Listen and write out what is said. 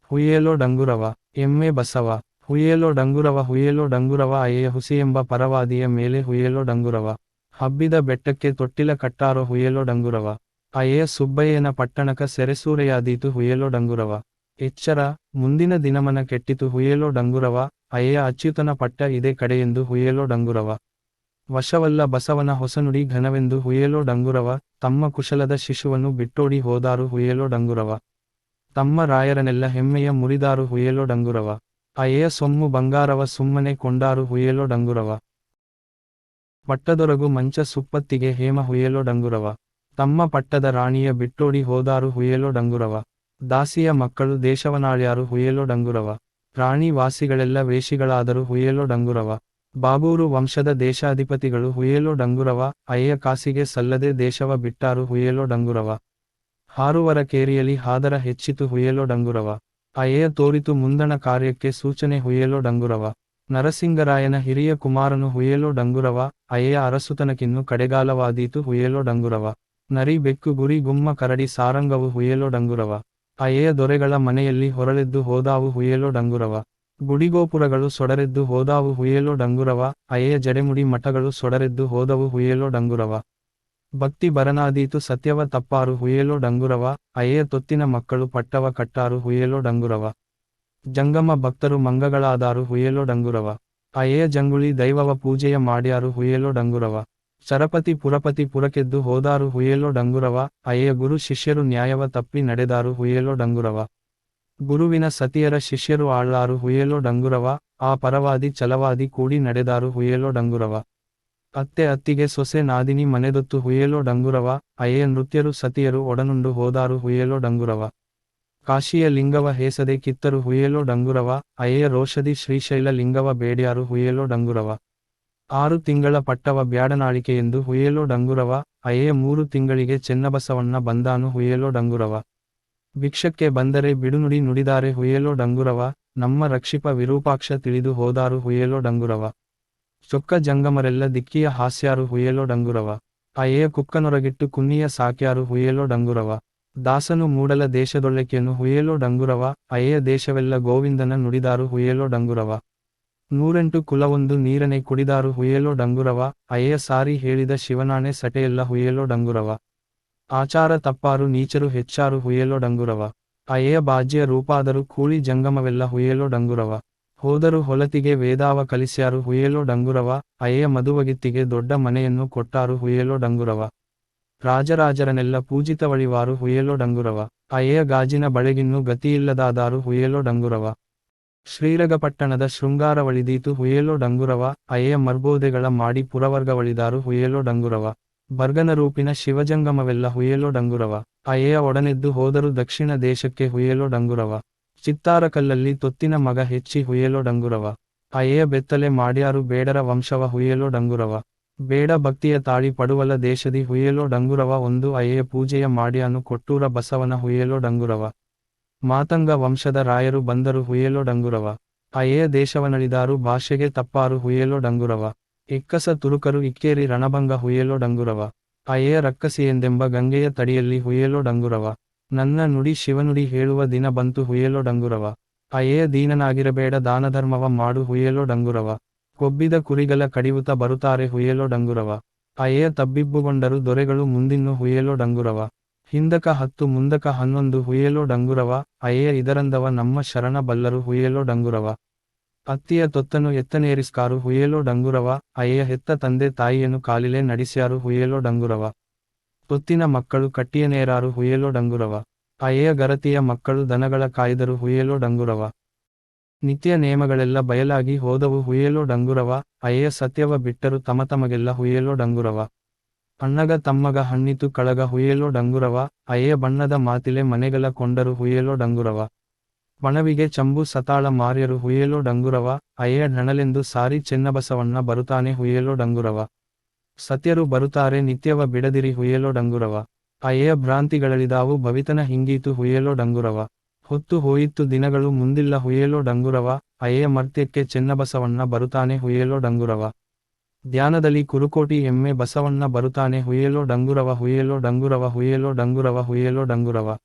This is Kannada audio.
ಹುಯ್ಯೇಲೋ ಡಂಗುರವ ಎಮ್ಮೆ ಬಸವ ಹುಯ್ಯೇಲೋ ಡಂಗುರವ ಅಯ್ಯ ಹುಸಿಯೆಂಬ ಪರವಾದಿಯ ಮೇಲೆ ಹುಯ್ಯೇಲೋ ಡಂಗುರವ ಹಬ್ಬಿದ ಬೆಟ್ಟಕ್ಕೆ ತೊಟ್ಟಿಲ ಕಟ್ಟಾರೋ ಹುಯ್ಯೇಲೋ ಡಂಗುರವ ಅಯ್ಯ ಸುಬ್ಬಯ್ಯನ ಪಟ್ಟಣಕ ಸೆರೆಸೂರೆಯಾದೀತು ಹುಯ್ಯೇಲೋ ಡಂಗುರವ ಎಚ್ಚರ ಮುಂದಿನ ದಿನಮನ ಕೆಟ್ಟಿತು ಹುಯ್ಯೇಲೋ ಡಂಗುರವ ಅಯ್ಯ ಅಚ್ಯುತನ ಪಟ್ಟ ಇದೇ ಕಡೆಯೆಂದು ಹುಯ್ಯೇಲೋ ಡಂಗುರವ ವಶವಲ್ಲ ಬಸವನ ಹೊಸನುಡಿ ಘನವೆಂದು ಹುಯ್ಯೇಲೋ ಡಂಗುರವ ತಮ್ಮ ಕುಶಲದ ಶಿಶುವನ್ನು ಬಿಟ್ಟೋಡಿ ಹೋದಾರು ಹುಯ್ಯೇಲೋ ಡಂಗುರವ ತಮ್ಮ ರಾಯರನೆಲ್ಲ ಹೆಮ್ಮೆಯ ಮುರಿದಾರು ಹುಯ್ಯೇಲೋ ಡಂಗುರವ ಅಯ್ಯ ಸೊಮ್ಮು ಬಂಗಾರವ ಸುಮ್ಮನೆ ಕೊಂಡಾರು ಹುಯ್ಯೇಲೋ ಡಂಗುರವ ಪಟ್ಟದೊರಗು ಮಂಚ ಸುಪ್ಪತ್ತಿಗೆ ಹೇಮ ಹುಯ್ಯೇಲೋ ಡಂಗುರವ ತಮ್ಮ ಪಟ್ಟದ ರಾಣಿಯ ಬಿಟ್ಟೋಡಿ ಹೋದಾರು ಹುಯ್ಯೇಲೋ ಡಂಗುರವ ದಾಸಿಯ ಮಕ್ಕಳು ದೇಶವನಾಳ್ಯಾರು ಹುಯ್ಯೇಲೋ ಡಂಗುರವ ರಾಣಿ ವಾಸಿಗಳೆಲ್ಲ ವೇಷಿಗಳಾದರು ಹುಯ್ಯೇಲೋ ಡಂಗುರವ ಬಾಬೂರು ವಂಶದ ದೇಶಾಧಿಪತಿಗಳು ಹುಯ್ಯೇಲೋ ಡಂಗುರವ ಅಯ್ಯ ಕಾಸಿಗೆ ಸಲ್ಲದೆ ದೇಶವ ಬಿಟ್ಟಾರು ಹುಯ್ಯೇಲೋ ಡಂಗುರವ ಹಾರುವರ ಕೇರಿಯಲಿ ಹಾದರ ಹೆಚ್ಚಿತು ಹುಯ್ಯೇಲೋ ಡಂಗುರವ ಅಯ್ಯ ತೋರಿತು ಮುಂದಣ ಕಾರ್ಯಕ್ಕೆ ಸೂಚನೆ ಹುಯ್ಯೇಲೋ ಡಂಗುರವ ನರಸಿಂಗರಾಯನ ಹಿರಿಯ ಕುಮಾರನು ಹುಯ್ಯೇಲೋ ಡಂಗುರವ ಅಯ್ಯ ಅರಸುತನಕಿನ್ನು ಕಡೆಗಾಲವಾದೀತು ಹುಯ್ಯೇಲೋ ಡಂಗುರವ ನರಿ ಬೆಕ್ಕು ಗುರಿ ಗುಮ್ಮ ಕರಡಿ ಸಾರಂಗವು ಹುಯ್ಯೇಲೋ ಡಂಗುರವ ಅಯ್ಯ ದೊರೆಗಳ ಮನೆಯಲ್ಲಿ ಹೊರಳೆದ್ದು ಹೋದಾವು ಹುಯ್ಯೇಲೋ ಡಂಗುರವ ಗುಡಿಗೋಪುರಗಳು ಸೊಡರೆದ್ದು ಹೋದಾವು ಹುಯ್ಯೇಲೋ ಡಂಗುರವ ಅಯ್ಯ ಜಡೆಮುಡಿ ಮಠಗಳು ಸೊಡರೆದ್ದು ಹೋದವು ಹುಯ್ಯೇಲೋ ಡಂಗುರವ ಭಕ್ತಿ ಬರನಾದೀತು ಸತ್ಯವ ತಪ್ಪಾರು ಹುಯ್ಯೇಲೋ ಡಂಗುರವ ಅಯ್ಯ ತೊತ್ತಿನ ಮಕ್ಕಳು ಪಟ್ಟವ ಕಟ್ಟಾರು ಹುಯ್ಯೇಲೋ ಡಂಗುರವ ಜಂಗಮ ಭಕ್ತರು ಮಂಗಗಳಾದಾರು ಹುಯ್ಯೇಲೋ ಡಂಗುರವ ಅಯ್ಯ ಜಂಗುಳಿ ದೈವವ ಪೂಜೆಯ ಮಾಡ್ಯಾರು ಹುಯ್ಯೇಲೋ ಡಂಗುರವ ಚರಪತಿ ಪುರಪತಿ ಪುರಕೆದ್ದು ಹೋದಾರು ಹುಯ್ಯೇಲೋ ಡಂಗುರವ ಅಯ್ಯ ಗುರು ಶಿಷ್ಯರು ನ್ಯಾಯವ ತಪ್ಪಿ ನಡೆದಾರು ಹುಯ್ಯೇಲೋ ಡಂಗುರವ ಗುರುವಿನ ಸತಿಯರ ಶಿಷ್ಯರು ಆಳ್ಳಾರು ಹುಯ್ಯೇಲೋ ಡಂಗುರವ ಆ ಪರವಾದಿ ಛಲವಾದಿ ಕೂಡಿ ನಡೆದಾರು ಹುಯ್ಯೇಲೋ ಡಂಗುರವ ಅತ್ತೆ ಅತ್ತಿಗೆ ಸೊಸೆ ನಾದಿನಿ ಮನೆದೊತ್ತು ಹುಯ್ಯೇಲೋ ಡಂಗುರವ ಅಯ್ಯ ನೃತ್ಯರು ಸತಿಯರು ಒಡನುಂಡು ಹೋದಾರು ಹುಯ್ಯೇಲೋ ಡಂಗುರವ ಕಾಶಿಯ ಲಿಂಗವ ಹೇಸದೆ ಕಿತ್ತರು ಹುಯ್ಯೇಲೋ ಡಂಗುರವ ಅಯ್ಯ ರೋಷದಿ ಶ್ರೀಶೈಲ ಲಿಂಗವ ಬೇಡ್ಯಾರು ಹುಯ್ಯೇಲೋ ಡಂಗುರವ 6 ತಿಂಗಳ ಪಟ್ಟವ ಬ್ಯಾಡನಾಳಿಕೆಯೆಂದು ಹುಯ್ಯೇಲೋ ಡಂಗುರವ ಅಯ್ಯ 3 ತಿಂಗಳಿಗೆ ಚೆನ್ನಬಸವಣ್ಣ ಬಂದಾನು ಹುಯ್ಯೇಲೋ ಡಂಗುರವ ಭಿಕ್ಷಕ್ಕೆ ಬಂದರೆ ಬಿಡುನುಡಿ ನುಡಿದಾರೆ ಹುಯ್ಯೇಲೋ ಡಂಗುರವ ನಮ್ಮ ರಕ್ಷಿಪ ವಿರೂಪಾಕ್ಷ ತಿಳಿದು ಹೋದಾರು ಹುಯ್ಯೇಲೋ ಡಂಗುರವ ಚೊಕ್ಕ ಜಂಗಮರೆಲ್ಲ ದಿಕ್ಕಿಯ ಹಾಸ್ಯಾರು ಹುಯ್ಯೇಲೋ ಡಂಗುರವ ಅಯ್ಯ ಕುಕ್ಕನೊರಗಿಟ್ಟು ಕುನ್ನಿಯ ಸಾಕ್ಯಾರು ಹುಯ್ಯೇಲೋ ಡಂಗುರವ ದಾಸನು ಮೂಡಲ ದೇಶದೊಳ್ಳೆಕೆಯನ್ನು ಹುಯ್ಯೇಲೋ ಡಂಗುರವ ಅಯ್ಯ ದೇಶವೆಲ್ಲ ಗೋವಿಂದನ ನುಡಿದಾರು ಹುಯ್ಯೇಲೋ ಡಂಗುರವ 108 ಕುಲವೊಂದು ನೀರನೆ ಕುಡಿದಾರು ಹುಯ್ಯೇಲೋ ಡಂಗುರವ ಅಯ್ಯ ಸಾರಿ ಹೇಳಿದ ಶಿವನಾಣೆ ಸಟೆಯೆಲ್ಲ ಹುಯ್ಯೇಲೋ ಡಂಗುರವ ಆಚಾರ ತಪ್ಪಾರು ನೀಚರು ಹೆಚ್ಚಾರು ಹುಯ್ಯೇಲೋ ಡಂಗುರವ ಅಯ್ಯ ಬಾಜ್ಯ ರೂಪಾದರು ಕೂಳಿ ಜಂಗಮವೆಲ್ಲ ಹುಯ್ಯೇಲೋ ಡಂಗುರವ ಹೋದರು ಹೊಲತಿಗೆ ವೇದಾವ ಕಲಿಸ್ಯಾರು ಹುಯ್ಯೇಲೋ ಡಂಗುರವ ಅಯ್ಯ ಮದುವಗಿತ್ತಿಗೆ ದೊಡ್ಡ ಮನೆಯನ್ನು ಕೊಟ್ಟಾರು ಹುಯ್ಯೇಲೋ ಡಂಗುರವ ರಾಜರಾಜರನೆಲ್ಲ ಪೂಜಿತವಳಿವಾರು ಹುಯ್ಯೇಲೋ ಡಂಗುರವ ಅಯ್ಯ ಗಾಜಿನ ಬಳೆಗಿನ್ನು ಗತಿಯಿಲ್ಲದಾದಾರು ಹುಯ್ಯೇಲೋ ಡಂಗುರವ ಶ್ರೀರಂಗಪಟ್ಟಣದ ಶೃಂಗಾರವಳಿದೀತು ಹುಯ್ಯೇಲೋ ಡಂಗುರವ ಅಯ್ಯ ಮರ್ಬೋದೆಗಳ ಮಾಡಿ ಪುರವರ್ಗವಳಿದಾರು ಹುಯ್ಯೇಲೋ ಡಂಗುರವ ಬರ್ಗನ ರೂಪಿನ ಶಿವಜಂಗಮವೆಲ್ಲ ಹುಯ್ಯೇಲೋ ಡಂಗುರವ ಅಯ್ಯ ಒಡನೆದ್ದು ಹೋದರು ದಕ್ಷಿಣ ದೇಶಕ್ಕೆ ಹುಯ್ಯೇಲೋ ಡಂಗುರವ ಚಿತ್ತಾರಕಲ್ಲಲ್ಲಿ ತೊತ್ತಿನ ಮಗ ಹೆಚ್ಚಿ ಹುಯ್ಯೇಲೋ ಡಂಗುರವ ಅಯ್ಯ ಬೆತ್ತಲೆ ಮಾಡ್ಯಾರು ಬೇಡರ ವಂಶವ ಹುಯ್ಯೇಲೋ ಡಂಗುರವ ಬೇಡ ಭಕ್ತಿಯ ತಾಳಿ ಪಡುವಲ ದೇಶದಿ ಹುಯ್ಯೇಲೋ ಡಂಗುರವ ಒಂದು ಅಯ್ಯ ಪೂಜೆಯ ಮಾಡ್ಯಾನು ಕೊಟ್ಟೂರ ಬಸವನ ಹುಯ್ಯೇಲೋ ಡಂಗುರವ ಮಾತಂಗ ವಂಶದ ರಾಯರು ಬಂದರು ಹುಯ್ಯೇಲೋ ಡಂಗುರವ ಅಯ್ಯ ದೇಶವನಳಿದಾರು ಭಾಷೆಗೆ ತಪ್ಪಾರು ಹುಯ್ಯೇಲೋ ಡಂಗುರವ ಎಕ್ಕಸ ತುರುಕರು ಇಕ್ಕೇರಿ ರಣಭಂಗ ಹುಯ್ಯೇಲೋ ಡಂಗುರವ ಅಯ್ಯ ರಕ್ಕಸಿಯೆಂದೆಂಬ ಗಂಗೆಯ ತಡಿಯಲ್ಲಿ ಹುಯ್ಯೇಲೋ ಡಂಗುರವ ನನ್ನ ನುಡಿ ಶಿವನುಡಿ ಹೇಳುವ ದಿನ ಬಂತು ಹುಯ್ಯೇಲೋ ಡಂಗುರವ ಅಯ್ಯ ದೀನನಾಗಿರಬೇಡ ದಾನಧರ್ಮವ ಮಾಡು ಹುಯ್ಯೇಲೋ ಡಂಗುರವ ಕೊಬ್ಬಿದ ಕುರಿಗಳ ಕಡಿಯುತ್ತ ಬರುತ್ತಾರೆ ಹುಯ್ಯೇಲೋ ಡಂಗುರವ ಅಯ್ಯ ತಬ್ಬಿಬ್ಬುಗೊಂಡರು ದೊರೆಗಳು ಮುಂದಿನ್ನು ಹುಯ್ಯೇಲೋ ಡಂಗುರವ ಹಿಂದಕ 10 ಮುಂದಕ 11 ಹುಯ್ಯೇಲೋ ಡಂಗುರವ ಅಯ್ಯ ಇದರಂದವ ನಮ್ಮ ಶರಣ ಬಲ್ಲರು ಹುಯ್ಯೇಲೋ ಡಂಗುರವ ಅತ್ತಿಯ ತೊತ್ತನು ಎತ್ತನೇರಿಸ್ಕಾರು ಹುಯ್ಯೇಲೋ ಡಂಗುರವ ಅಯ್ಯ ಹೆತ್ತ ತಂದೆ ತಾಯಿಯನ್ನು ಕಾಲಿಲೆ ನಡೆಸ್ಯಾರು ಹುಯ್ಯೇಲೋ ಡಂಗುರವ ತೊತ್ತಿನ ಮಕ್ಕಳು ಕಟ್ಟಿಯನೇರಾರು ಹುಯ್ಯೇಲೋ ಡಂಗುರವ ಅಯ್ಯ ಗರತಿಯ ಮಕ್ಕಳು ದನಗಳ ಕಾಯ್ದರು ಹುಯ್ಯೇಲೋ ಡಂಗುರವ ನಿತ್ಯ ನೇಮಗಳೆಲ್ಲ ಬಯಲಾಗಿ ಹೋದವು ಹುಯ್ಯೇಲೋ ಡಂಗುರವ ಅಯ್ಯ ಸತ್ಯವ ಬಿಟ್ಟರು ತಮಗೆಲ್ಲ ಹುಯ್ಯೇಲೋ ಡಂಗುರವ ಅಣ್ಣಗ ತಮ್ಮಗ ಹಣ್ಣಿತು ಕಳಗ ಹುಯ್ಯೇಲೋ ಡಂಗುರವ ಅಯ್ಯ ಬಣ್ಣದ ಮಾತಿಲೆ ಮನೆಗಳ ಕೊಂಡರು ಹುಯ್ಯೇಲೋ ಡಂಗುರವ ಬಣವಿಗೆ ಚಂಬು ಸತಾಳ ಮಾರ್ಯರು ಹುಯ್ಯೇಲೋ ಡಂಗುರವ ಅಯ್ಯ ಢಣಲೆಂದು ಸಾರಿ ಚೆನ್ನಬಸವಣ್ಣ ಬರುತ್ತಾನೆ ಹುಯ್ಯೇಲೋ ಡಂಗುರವ ಸತ್ಯರು ಬರುತ್ತಾರೆ ನಿತ್ಯವ ಬಿಡದಿರಿ ಹುಯ್ಯೇಲೋ ಡಂಗುರವ ಅಯ್ಯ ಭ್ರಾಂತಿಗಳಳಿದಾವು ಭವಿತನ ಹಿಂಗೀತು ಹುಯ್ಯೇಲೋ ಡಂಗುರವ ಹೊತ್ತು ಹೋಯಿತು ದಿನಗಳು ಮುಂದಿಲ್ಲ ಹುಯ್ಯೇಲೋ ಡಂಗುರವ ಅಯ್ಯ ಮರ್ತ್ಯಕ್ಕೆ ಚೆನ್ನಬಸವಣ್ಣ ಬರುತ್ತಾನೆ ಹುಯ್ಯೇಲೋ ಡಂಗುರವ ಧ್ಯಾನದಲ್ಲಿ ಕುರುಕೋಟಿ ಎಮ್ಮೆ ಬಸವಣ್ಣ ಬರುತ್ತಾನೆ ಹುಯ್ಯೇಲೋ ಡಂಗುರವ ಹುಯ್ಯೇಲೋ ಡಂಗುರವ ಹುಯ್ಯೇಲೋ ಡಂಗುರವ ಹುಯ್ಯೇಲೋ ಡಂಗುರವ